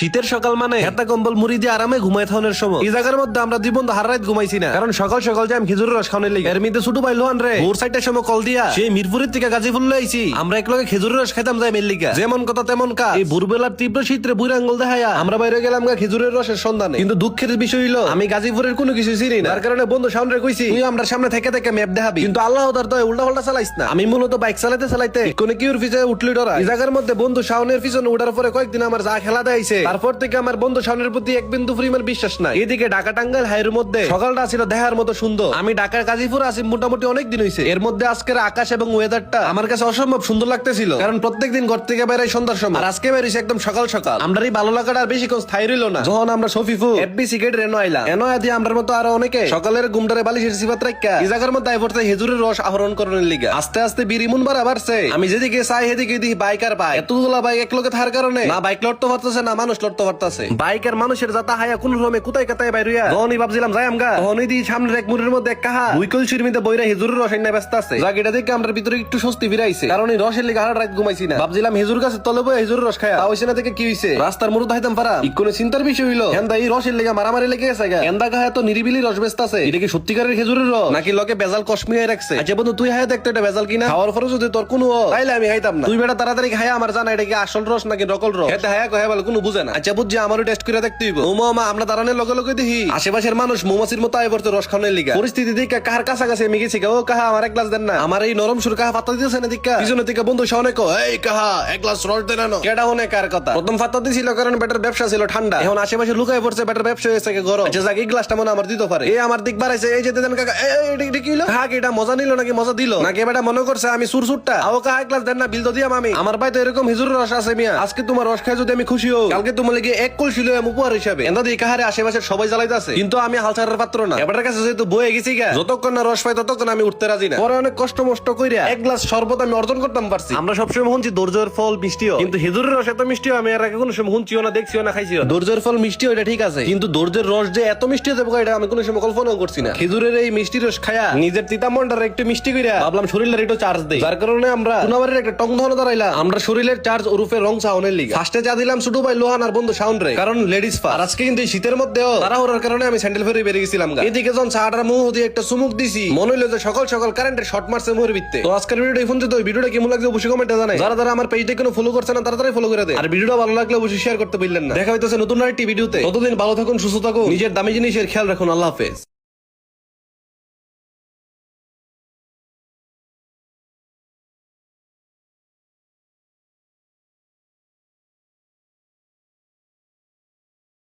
শীতের সকাল মানে হাতা কম্বল মুড়ি দিয়ে আরামে ঘুমাই থাউনের সময় এই জায়গার মধ্যে আমরা দুই বন্ধু হার রাত ঘুমাইছি না, কারণ সকাল সকাল যে আমি খেজুরের রস খাওয়ানোর লিগে। এর মধ্যে ছোট ভাই লোহান রে ভোর 4টার সময় কল দিয়া সেই মিরপুরের থেকে গাজীপুর লইছি আমরা একলগে খেজুরের রস খাইতাম যাই মেল লিগা। যেমন কথা তেমন কাজ। এই ভোরবেলার তীব্র শীতে বুড়া আঙ্গুল দেখায়া আমরা বাইরে গেলাম গা খেজুরের রসের সন্ধানে। কিন্তু দুঃখের বিষয় হইলো আমি গাজীপুরের কোনো কিছু চিনি না, তার কারণে বন্ধু সামনে কইছি তুই আমরা সামনে থেকে থেকে ম্যাপ দেখাবি, কিন্তু আল্লাহ তার দয় উল্টা পাল্টা চালাইস না। আমি মূলত বাইক চালাইতে চালাইতে কোন কিউর পিছনে উঠলি ডরা। এই জায়গার মধ্যে বন্ধু শাওনের পিছনে উঠার পরে কয়েকদিন আমার যা খেলা দেয়ছে, তারপর থেকে আমার বন্ধু শাওনের প্রতি এক বিন্দু পরিমাণ বিশ্বাস নাই। এদিকে ঢাকা টাঙ্গাইল হাইয়ের মধ্যে সকালটা ছিল দেখার মতো সুন্দর। আমি ঢাকার গাজীপুর আছি মোটামুটি অনেক দিন হয়েছে। এর মধ্যে আজকের আকাশ এবং ওয়েদারটা আমার কাছে অসম্ভব সুন্দর লাগতেছিল, কারণ প্রত্যেকদিন ঘর থেকে বেরাই সন্ধ্যার সময়, আর আজকে বেরিয়েছে একদম সকাল সকাল। আমরা এই ভালো লাগাটা আর বেশিক্ষণ স্থায়ী রইল না। যখন আমরা সফিফু এফবিসি গেট রেনো আইলাম, এনো দিয়ে আমরা মতো আরো অনেকে সকালের ঘুমটারে বালিশের সিবাত রাখা এই জায়গার মধ্যে আইপড়তে হেজুরের রস আহরণ করার লিগা। আস্তে আস্তে বিরিমুন বাড়া বাড়ছে। আমি যেদিকে চাই সেদিকে দেখি বাইক আর বাইক, এতগুলা বাইক একলগে থাকার কারণে না বাইক লড়তে পারতেছে না মানুষ লড়তে পারতেছে। বাইক আর মানুষের যাতা হায়া কোন রকমে কোথায় কোথায় বাইরিয়া যখনই ভাবছিলাম যাই আমগা, তখনই দিই সামনের এক মুড়ের মধ্যে এক কাহা দুই কলসির মধ্যে বইরা হেজুরের রস এনে ব্যস্ত আছে। জায়গাটা দেখে আমরা ভিতরে একটু স্বস্তি ফিরাইছে, কারণ এই রসের লিগা হারা রাত ঘুমাইছি না। ভাবছিলাম হেজুর গাছের তলে বই হেজুরের রস খায়া হইছে না থেকে কি হইছে, রাস্তার মুরুদ হাইতাম পারা কোনো চিন্তার বিষয় হইলো। হেন্দা এই রসের লিগা মারামারি লেগে গেছে গা। হেন্দা গায়ে তো নিরিবিলি রস ব্যস্ত আছে। এটা কি সত্যিকারের খেজুরের রস নাকি লোকে বেজাল কসমিয়ায় রাখছে? আচ্ছা বন্ধু তুই হায়া দেখতে এটা বেজাল কিনা, খাওয়ার পরে যদি তোর কোনো তাইলে আমি খাইতাম না। তুই বেটা তাড়াতাড়ি খায়া আমার জানা এটা কি আসল রস নাকি নকল রস। এটা হায়া কহে বলে কোনো বুঝে না। আচ্ছা বুঝছি আমারও টেস্ট করে দেখতে হইব। ও মামা আমরা দাঁড়ানোর লগে লগে দেখি আশেপাশের মানুষ মৌমাছির মতো আয় পড়তে রস খাওয়ানোর লিগা। পরিস্থিতি দেখে কাহার কাছাকাছি আমি গেছি, ও কাহা আমার এক গ্লাস দেন না। আমার এই নরম সুর কাহা পাতা দিতেছে না দিকা পিছনে থেকে বন্ধু শাওনে কো এই কাহা এক গ্লাস রস দেন না। কেডা হনে কার কথা প্রথম পাতা দিছিল কারণ বেটার ব্যবসা ছিল ঠান্ডা, এখন আশেপাশে লুকায় পড়ছে বেটার ব্যবসা হয়েছে গরম। আচ্ছা যাক এই গ্লাসটা মনে আমার দিতে পারে। এই আমার দিক বাড়াইছে এই যে দেন কাকা এটা কি হলো কাহা কি এটা মজা নিল নাকি মজা দিল নাকি বেটা মনে করছে আমি সুরসুরটা আও কাহা এক গ্লাস দেন না বিল তো দিয়াম আমি। আমার ভাই তো এরকম হিজুরের রস আছে মিয়া, আজকে তোমার রস খাই যদি আমি খুশি হই কালকে তোমার লাগি এক কলসি লইয়া উপহার হিসাবে। এন্দা দিয়ে কাহারে আশেপাশের সবাই জ্বালাইতাছে, কিন্তু আমি হালচারের পাত্র না। এবারের কাছে যেহেতু বয়ে গেছি গা, যতক্ষণ না রস পাই ততক্ষণ আমি উঠতে রাজি না। পরে অনেক কষ্ট মষ্ট কইরা এক গ্লাস শরবত আমি অর্জন করতাম পারছি। আমরা সবসময় শুনছি ধৈর্যের ফল মিষ্টিও, কিন্তু হেজুরের রস এত মিষ্টিও আমি এর আগে কোনো সময় শুনছিও না দেখছিও না খাইছিও। ধৈর্যের ফল মিষ্টি এটা ঠিক আছে, কিন্তু ধৈর্যের রস যে এত মিষ্টি হতে পারে এটা আমি কোনো সময় কল্পনাও করছি না। খেজুরের এই মিষ্টি রস খায়া নিজের তিতা মনটার একটু মিষ্টি কইরা ভাবলাম শরীরের একটু চার্জ দেই, যার কারণে আমরা পুনবারের একটা টং ধরে দাঁড়াইলাম। আমরা শরীরের চার্জ ওরফে রং সাউনের লিগা ফার্স্টে যা দিলাম ছোট ভাই লোহান আর বন্ধু সাউন্ড রে, কারণ লেডিস ফার। আজকে কিন্তু শীতের মধ্যেও তাড়াহুড়ার কারণে আমি স্যান্ডেল ফেরে বেরিয়ে গেছিলাম। এদিকে যখন চাটার মুখ দিয়ে একটা চুমুক দিছি মনে হইলো যে সকাল সকাল কারেন্টের শর্ট মারছে মুখের ভিত্তে। তো আজকের ভিডিওটা এই পর্যন্ত। ভিডিওটা কেমন লাগছে অবশ্যই কমেন্টে জানাই। যারা যারা আমার পেজটা কোনো ফলো করছে না তাড়াতাড়ি ফলো করে দেয়, আর ভিডিওটা ভালো লাগলে অবশ্যই শেয়ার করতে ভুলবেন না। দেখা হইতেছে নতুন আরেকটি ভিডিওতে। ততদিন ভালো থাকুন, সুস্থ থাকুন, নিজের দামি জিনিসের খেয়াল রাখুন। আল্লাহ হাফেজ।